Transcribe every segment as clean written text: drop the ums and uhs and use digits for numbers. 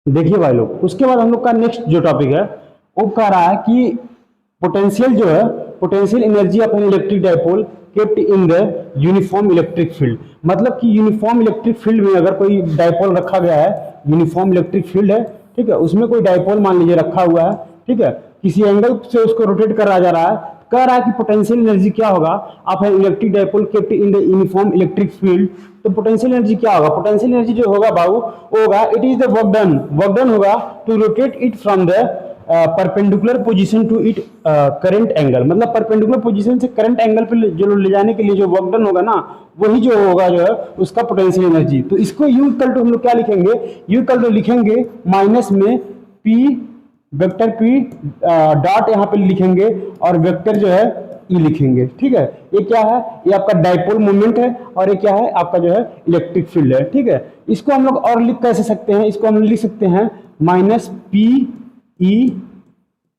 देखिए भाई लोग, उसके बाद हम लोग का नेक्स्ट जो टॉपिक है वो कह रहा है कि पोटेंशियल जो है, potential energy of an electric dipole kept in the uniform electric field. मतलब कि यूनिफॉर्म इलेक्ट्रिक फील्ड में अगर कोई डाइपोल रखा गया है, यूनिफॉर्म इलेक्ट्रिक फील्ड है, ठीक है, उसमें कोई डाइपोल मान लीजिए रखा हुआ है, ठीक है, किसी एंगल से उसको रोटेट करा जा रहा है, कह रहा है कि पोटेंशियल एनर्जी क्या होगा of an electric dipole kept in the uniform electric field. तो पोटेंशियल एनर्जी क्या होगा? पोटेंशियल एनर्जी जो होगा बाबू वो होगा, it is the work done होगा to rotate it from the perpendicular position to it current angle. मतलब परपेंडिकुलर पोजीशन से करंट एंगल पे जो ले जाने के लिए जो वर्क डन होगा ना, वही जो होगा जो है उसका पोटेंशियल एनर्जी। तो इसको यू इक्वल टू हम लोग क्या लिखेंगे? यू इक्वल टू लिखेंगे माइनस में पी वेक्टर पी डॉट यहाँ पे लिखेंगे और वेक्टर जो है ई लिखेंगे, ठीक है। ये क्या है? ये आपका डाइपोल मोमेंट है और ये क्या है? आपका जो है इलेक्ट्रिक फील्ड है, ठीक है। इसको हम लोग और लिख कैसे सकते हैं? इसको हम लिख सकते हैं minus P E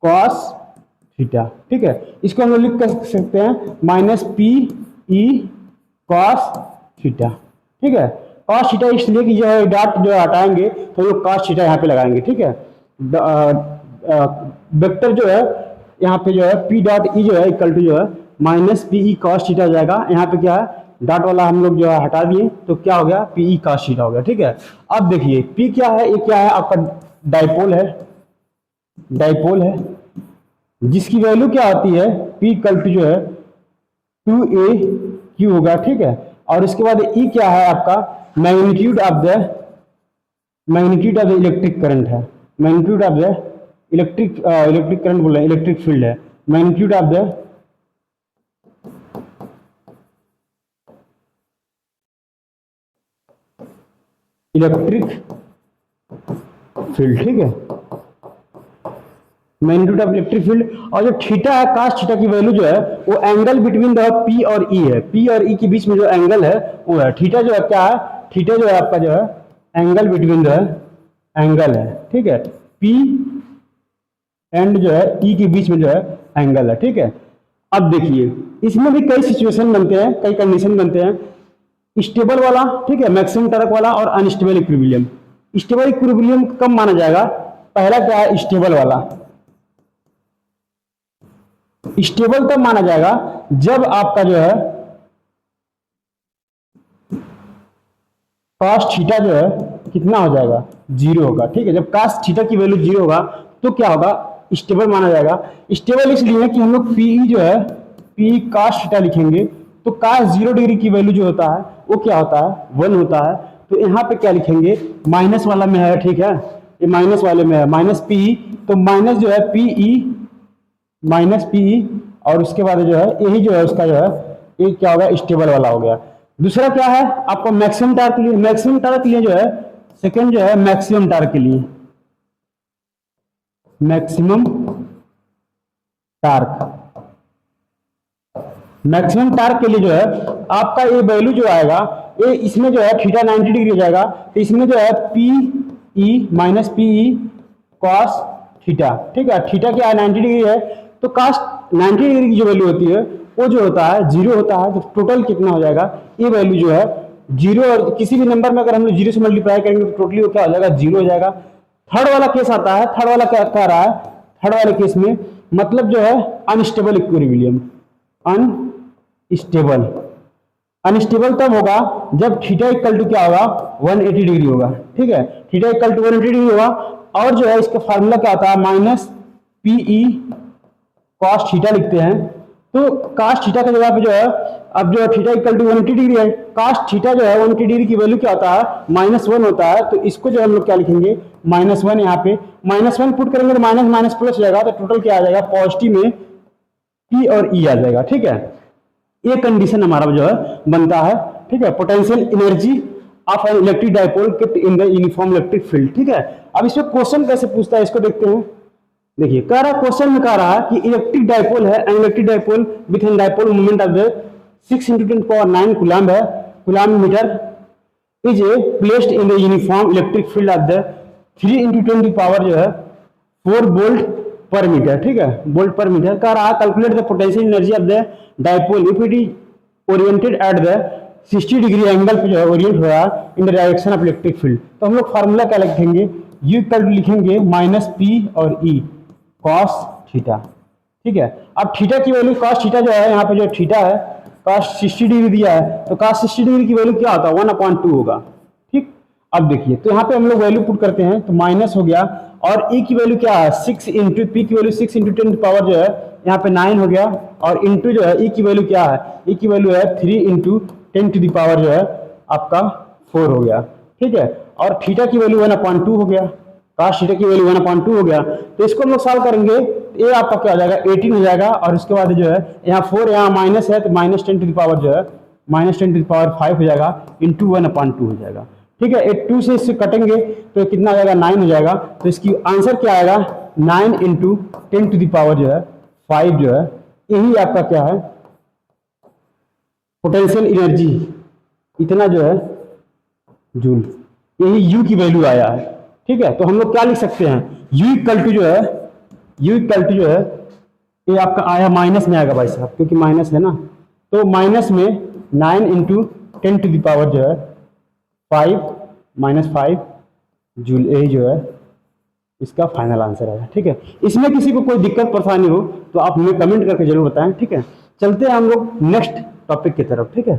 cos theta, ठीक है। इसको हम लोग लिख कर सकते हैं minus P E cos theta, ठीक है। कॉस थीटा इसलिए कि जो है डॉट जो हटाएंगे तो लोग कॉस थीटा यहाँ पे लगाएंगे, ठीक है। वेक्टर जो है यहाँ पे जो है पी डॉट ई जो है इक्वल टू जो है minus P E cos theta हो जाएगा। यहाँ पे क्या है? डॉट वाला हम लोग जो है हटा दिए तो क्या हो गया? पी ई कॉस थीटा हो गया, ठीक है। अब देखिए पी क्या है? ये क्या है? आपका डाइपोल है, डाइपोल है जिसकी वैल्यू क्या होती है? पी इक्वल टू जो है 2a क्यू होगा, ठीक है। और इसके बाद ई क्या है? आपका magnitude of the electric current है, magnitude of the electric current बोल रहे हैं, इलेक्ट्रिक फील्ड है, magnitude of the electric field, ठीक है, मैग्नीट्यूड ऑफ इलेक्ट्रिक फील्ड। और जो थीटा है, कास थीटा की वैल्यू जो है वो एंगल बिटवीन द पी और ई है, पी और ई के बीच में जो एंगल है वो है थीटा। जो है क्या है? थीटा जो है आपका जो है एंगल बिटवीन द एंगल है, ठीक है, पी एंड जो है ई के बीच में जो है एंगल है, ठीक है। अब देखिए इसमें भी कई सिचुएशन बनते हैं, कई कंडीशन बनते हैं, स्टेबल वाला, ठीक है, मैक्सिमम टॉर्क वाला और अनस्टेबल इक्विलिब्रियम। स्टेबल इक्विलिब्रियम कब माना जाएगा? पहला क्या है? स्टेबल वाला। स्टेबल तब माना जाएगा जब आपका जो है कॉस थीटा जो है कितना हो जाएगा? जीरो होगा, ठीक है। जब कॉस थीटा की वैल्यू जीरो होगा तो क्या होगा? स्टेबल माना जाएगा। स्टेबल इसलिए कि हम लोग पीई जो है पी कॉस थीटा लिखेंगे तो कॉस 0 डिग्री की वैल्यू जो होता है वो क्या होता है? 1 होता है। तो यहाँ पे क्या लिखेंगे? माइनस वाला में है, ठीक है, ये माइनस वाले में है, माइनस पीई, तो माइनस जो है पीई माइनस पीई और उसके बाद जो है यही जो है उसका जो है ये क्या होगा? स्टेबल वाला हो गया। दूसरा क्या है आपको? मैक्सिमम टार्क के लिए, मैक्सिमम टार्क के लिए जो है सेकंड जो है मैक्सिमम टार्क के लिए, मैक्सिमम टार्क, मैक्सिमम टार्क के लिए जो है आपका ये वैल्यू जो आएगा ये इसमें जो है थीटा 90 डिग्री हो जाएगा, तो इसमें जो है P E minus P E cos theta, ठीक है। थीटा क्या है? 90 डिग्री है, तो कॉस 90 डिग्री की जो वैल्यू होती है वो जो होता है 0 होता है। तो टोटल कितना हो जाएगा? ये वैल्यू जो है 0, और किसी भी नंबर में अगर हम लोग 0 से मल्टीप्लाई करेंगे तो टोटली वो क्या हो जाएगा? 0 हो जाएगा। थर्ड वाला केस आता है, थर्ड वाला क्या कह रहा है? थर्ड वाले केस में मतलब जो है अनस्टेबल इक्विलिब्रियम, अनस्टेबल। अनस्टेबल तब होगा जब थीटा इक्वल टू क्या होगा? 180 डिग्री होगा, ठीक है, थीटा इक्वल टू 180 डिग्री होगा। और जो है इसका फार्मूला क्या होता है? माइनस पीई कॉस थीटा लिखते हैं। तो कॉस थीटा की जगह पे जो है अब जो थीटा इक्वल टू 180 डिग्री है, कॉस थीटा जो है 180 डिग्री की वैल्यू क्या होता है? -1 होता है। तो इसको जो हम लोग क्या लिखेंगे? -1। यहाँ पे -1 पुट करेंगे तो माइनस माइनस प्लस हो जाएगा, तो टोटल क्या आ जाएगा? पॉजिटिव में पी और ई आ जाएगा, ठीक है। ये कंडीशन हमारा जो है बनता है, ठीक है, potential energy of an electric dipole kept in the uniform electric field, ठीक है। अब इसमें क्वेश्चन कैसे पूछता है इसको देखते हैं। देखिए कह रहा क्वेश्चन में कह रहा है कि इलेक्ट्रिक डाइपोल है, an electric dipole with an dipole moment of the 6 × 10⁹ coulomb है, coulomb meter is placed in the uniform electric field of the 3 × 10 power जो है 4 वोल्ट पर मीटर, ठीक है, वोल्ट पर मीटर। कह रहा है calculate the potential energy of the dipole if it is oriented at the 60 degree angle पे जो है ओरिएंट हो रहा है in the direction of electric field. तो हम लोग फार्मूला क्या लिखेंगे? यू इक्वल टू लिखेंगे माइनस पी और ई कॉस थीटा। ठीक है, अब थीटा की वैल्यू कॉस थीटा जो है यहाँ पे जो थीटा है कॉस 60 डिग्री दिया है, तो कॉस 60 डिग्री की वैल्यू क्या होता है 1/2 होगा। ठीक, अब देखिए तो यहाँ पे हम लोग वैल्यू पुट करते हैं तो माइनस हो गया, और ई की वैल्यू क्या है 6 इंटू पी की वैल्यू 6 इंटू 10 पावर जो है यहाँ पे 9 हो गया, और इंटू जो है ई की वैल्यू क्या है, ई की वैल्यू है 3 इंटू 10 टू द पावर जो है आपका 4 हो गया। ठीक है, और थीटा की वैल्यू 1/2 हो गया, कॉस थीटा की वैल्यू 1/2 हो गया। तो इसको हम लोग सॉल्व करेंगे, ये आपका क्या हो जाएगा 18 हो जाएगा, और उसके बाद जो है यहाँ 4 यहाँ माइनस है तो माइनस 10 टू द पावर जो है माइनस 10 टू द पावर 5 हो जाएगा इंटू 1/2 हो जाएगा। ठीक है, 2 से इससे कटेंगे तो कितना आ जाएगा 9 हो जाएगा, तो इसकी आंसर क्या आएगा 9 इंटू 10 टू द पावर जो है 5 जो है, यही आपका क्या है पोटेंशियल एनर्जी, इतना जो है जूल, यही यू की वैल्यू आया है। ठीक है, तो हम लोग क्या लिख सकते हैं यू इक्वल टू जो है ये आपका आया माइनस में आएगा भाई साहब, क्योंकि माइनस है ना, तो माइनस में 9 इंटू 10 टू द पावर जो है 5 जूल, यही जो है इसका फाइनल आंसर है। ठीक है, इसमें किसी को कोई दिक्कत परेशानी हो तो आप हमें कमेंट करके जरूर बताएं। ठीक है, चलते हैं हम लोग नेक्स्ट टॉपिक की तरफ। ठीक है।